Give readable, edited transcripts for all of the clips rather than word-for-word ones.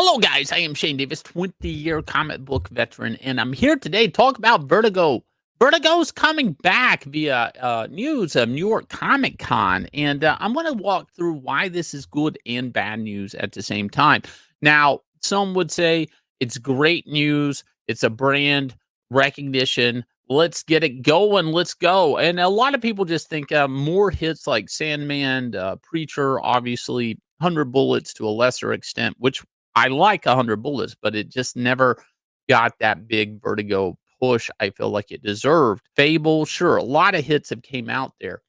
Hello, guys. I am Shane Davis, 20-year comic book veteran, and I'm here today to talk about Vertigo. Vertigo's coming back via news of New York Comic Con, and I'm going to walk through why this is good and bad news at the same time. Now, some would say it's great news, it's a brand recognition. Let's get it going. Let's go. And a lot of people just think more hits like Sandman, Preacher, obviously, 100 Bullets to a lesser extent, which I like 100 Bullets, but it just never got that big Vertigo push I feel like it deserved. Fable, sure, a lot of hits have came out there.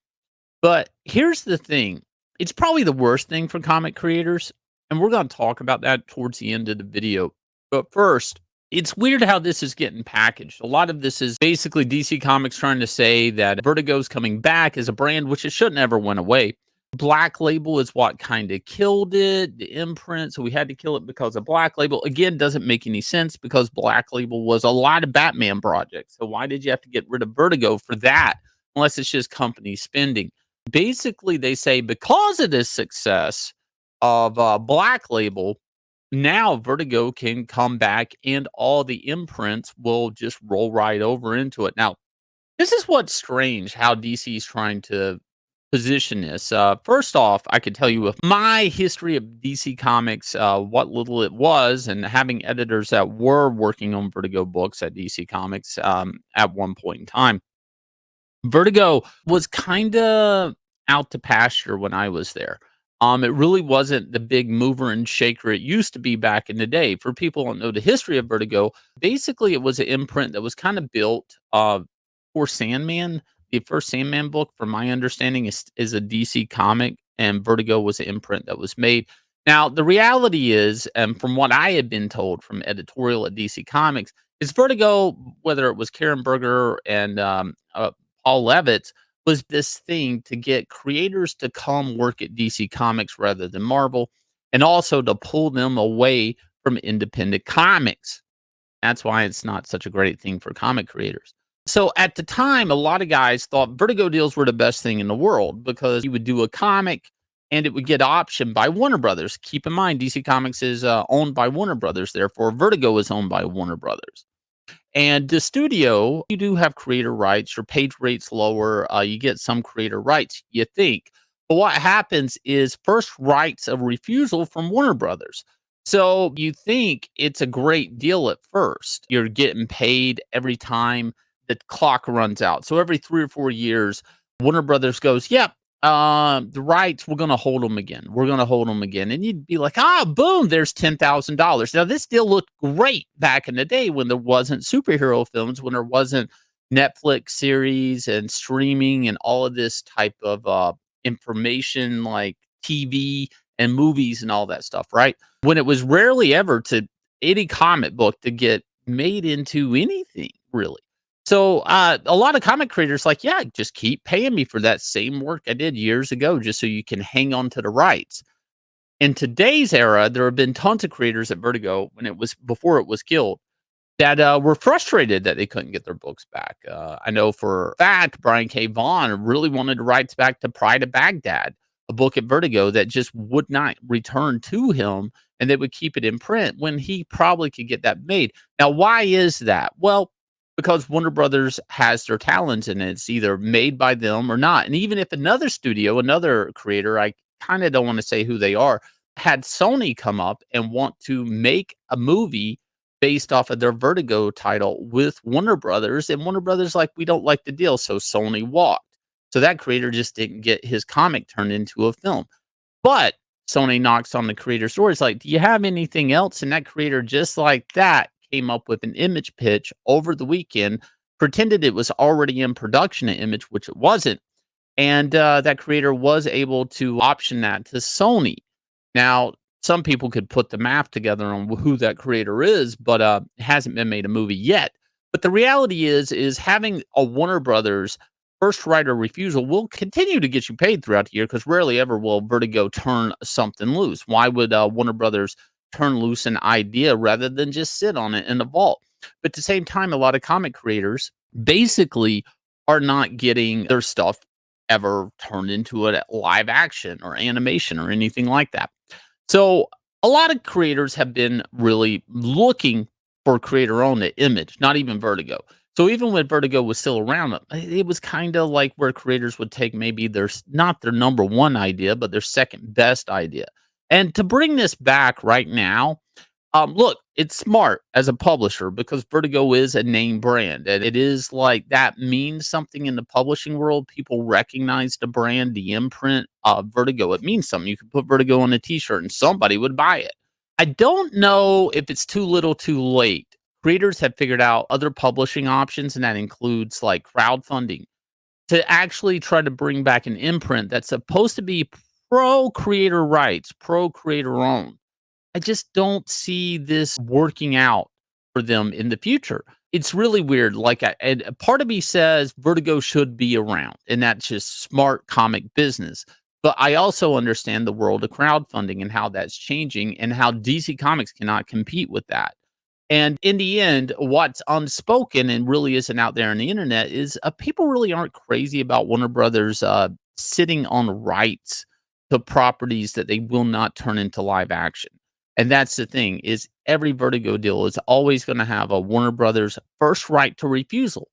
But here's the thing, it's probably the worst thing for comic creators, and we're gonna talk about that towards the end of the video. But first, it's weird how this is getting packaged. A lot of this is basically DC Comics trying to say that Vertigo's coming back as a brand, which it should never went away. Black Label is what kinda killed it, the imprint, so we had to kill it because of Black Label. Again, doesn't make any sense because Black Label was a lot of Batman projects, so why did you have to get rid of Vertigo for that? Unless it's just company spending. Basically, they say because of this success of, Black Label, now Vertigo can come back and all the imprints will just roll right over into it. Now, this is what's strange how DC is trying to position this. First off, I could tell you with my history of DC Comics, what little it was, and having editors that were working on Vertigo books at DC Comics at one point in time. Vertigo was kinda out to pasture when I was there. It really wasn't the big mover and shaker it used to be back in the day. For people who don't know the history of Vertigo, basically it was an imprint that was kinda built, for Sandman. The first Sandman book, from my understanding, is a DC comic, and Vertigo was an imprint that was made. Now, the reality is, and from what I had been told from editorial at DC Comics, is Vertigo, whether it was Karen Berger and, Paul Levitz, was this thing to get creators to come work at DC Comics rather than Marvel, and also to pull them away from independent comics. That's why it's not such a great thing for comic creators. So at the time, a lot of guys thought Vertigo deals were the best thing in the world because you would do a comic and it would get optioned by Warner Brothers. Keep in mind, DC Comics is owned by Warner Brothers, therefore Vertigo is owned by Warner Brothers. And the studio, you do have creator rights. Your page rate's lower. You get some creator rights, you think. But what happens is first rights of refusal from Warner Brothers. So you think it's a great deal at first. You're getting paid every time the clock runs out. So every 3 or 4 years, Warner Brothers goes, "Yep, the rights, we're gonna hold them again. We're gonna hold them again." And you'd be like, "Ah, boom, there's $10,000." Now, this deal looked great back in the day when there wasn't superhero films, when there wasn't Netflix series and streaming and all of this type of information like TV and movies and all that stuff, right? When it was rarely ever to any comic book to get made into anything, really. So, a lot of comic creators like, "Yeah, just keep paying me for that same work I did years ago just so you can hang on to the rights." In today's era, there have been tons of creators at Vertigo when it was before it was killed that, were frustrated that they couldn't get their books back. I know for a fact Brian K. Vaughan really wanted the rights back to Pride of Baghdad, a book at Vertigo that just would not return to him, and they would keep it in print when he probably could get that made. Now, why is that? Well, because Warner Brothers has their talents and it's either made by them or not. And even if another studio, another creator, I kind of don't want to say who they are, had Sony come up and want to make a movie based off of their Vertigo title with Warner Brothers, and Warner Brothers like, "We don't like the deal," so Sony walked. So that creator just didn't get his comic turned into a film. But Sony knocks on the creator's door. It's like, "Do you have anything else?" And that creator, just like that, came up with an image pitch over the weekend, pretended it was already in production, an image, which it wasn't. And that creator was able to option that to Sony. Now, some people could put the math together on who that creator is, but it hasn't been made a movie yet. But the reality is having a Warner Brothers first right of refusal will continue to get you paid throughout the year because rarely ever will Vertigo turn something loose. Why would Warner Brothers turn loose an idea rather than just sit on it in the vault? But at the same time, a lot of comic creators basically are not getting their stuff ever turned into a live action or animation or anything like that. So a lot of creators have been really looking for creator-owned image, not even Vertigo. So even when Vertigo was still around, it was kind of like where creators would take maybe not their number one idea, but their second best idea. And to bring this back right now, look, it's smart as a publisher because Vertigo is a name brand, and it is like that means something in the publishing world. People recognize the brand, the imprint of Vertigo. It means something. You could put Vertigo on a T-shirt, and somebody would buy it. I don't know if it's too little, too late. Creators have figured out other publishing options, and that includes like crowdfunding to actually try to bring back an imprint that's supposed to be pro creator rights, pro creator owned. I just don't see this working out for them in the future. It's really weird. Like, and a part of me says Vertigo should be around, and that's just smart comic business. But I also understand the world of crowdfunding and how that's changing, and how DC Comics cannot compete with that. And in the end, what's unspoken and really isn't out there on the internet is people really aren't crazy about Warner Brothers sitting on rights to properties that they will not turn into live action. And that's the thing, is every Vertigo deal is always going to have a Warner Brothers first right to refusal.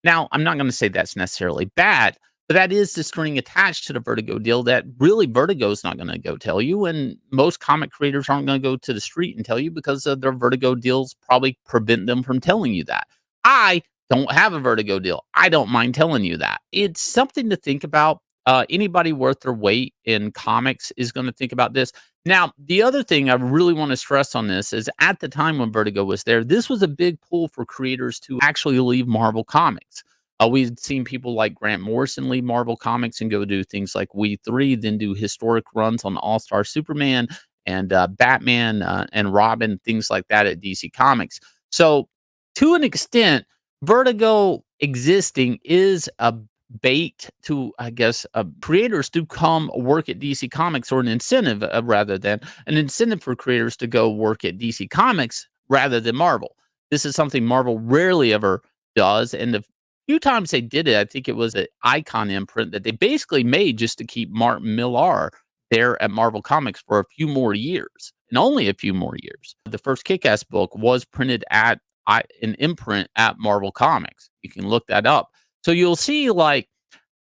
Now, I'm not going to say that's necessarily bad, but that is the string attached to the Vertigo deal that really Vertigo is not going to go tell you. And most comic creators aren't going to go to the street and tell you because their Vertigo deals probably prevent them from telling you that. I don't have a Vertigo deal. I don't mind telling you that. It's something to think about. Anybody worth their weight in comics is going to think about this. Now, the other thing I really want to stress on this is at the time when Vertigo was there, this was a big pull for creators to actually leave Marvel Comics. We'd seen people like Grant Morrison leave Marvel Comics and go do things like We Three, then do historic runs on All-Star Superman and Batman and Robin, things like that at DC Comics. So to an extent, Vertigo existing is a bait to, I guess, creators to come work at DC Comics, or an incentive rather than an incentive for creators to go work at DC Comics rather than Marvel. This is something Marvel rarely ever does. And the few times they did it, I think it was an Icon imprint that they basically made just to keep Martin Millar there at Marvel Comics for a few more years, and only a few more years. The first Kick-Ass book was printed at an imprint at Marvel Comics. You can look that up. So you'll see, like,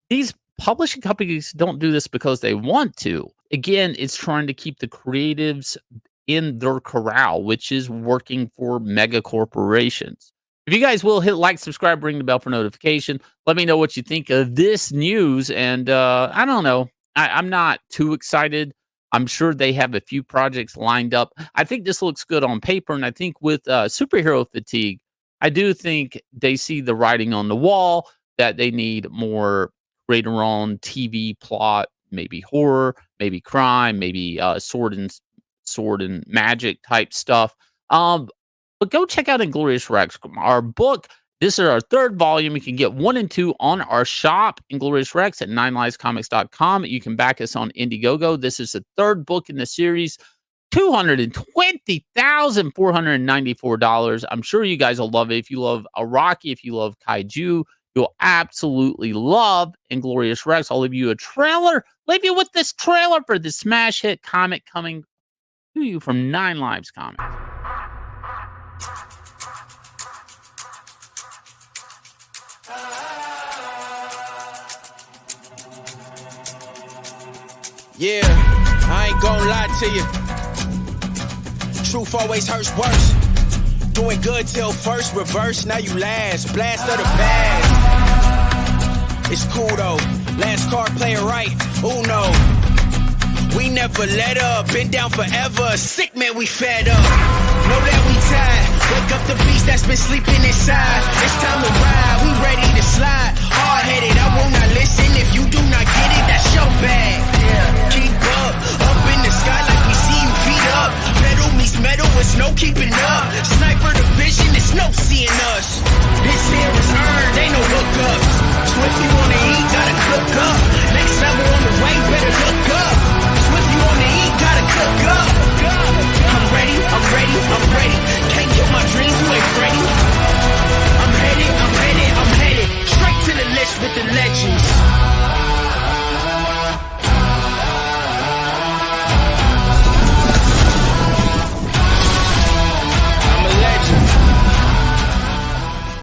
these publishing companies don't do this because they want to. Again, it's trying to keep the creatives in their corral, which is working for mega corporations. If you guys will hit like, subscribe, ring the bell for notification. Let me know what you think of this news. And I don't know. I'm not too excited. I'm sure they have a few projects lined up. I think this looks good on paper. And I think with superhero fatigue, I do think they see the writing on the wall that they need more creator-owned TV plot, maybe horror, maybe crime, maybe sword and magic type stuff. But go check out Inglorious Rex, our book. This is our third volume. You can get 1 and 2 on our shop, Inglorious Rex, at 9livescomics.com. You can back us on Indiegogo. This is the third book in the series. $220,494. I'm sure you guys will love it. If you love Araki, if you love Kaiju, you'll absolutely love Inglorious Rex. I'll leave you a trailer. Leave you with this trailer for the smash hit comic coming to you from 9 Lives Comics. Yeah, I ain't gonna lie to you. Truth always hurts worse. Doing good till first, reverse, now you last. Blast of the past. It's cool though. Last card player right. Uno. We never let up. Been down forever. Sick man, we fed up. Know that we tired. Wake up the beast that's been sleeping inside. It's time to ride. We ready to slide. Hard headed. I will not listen. If you do not get it, that's your bag.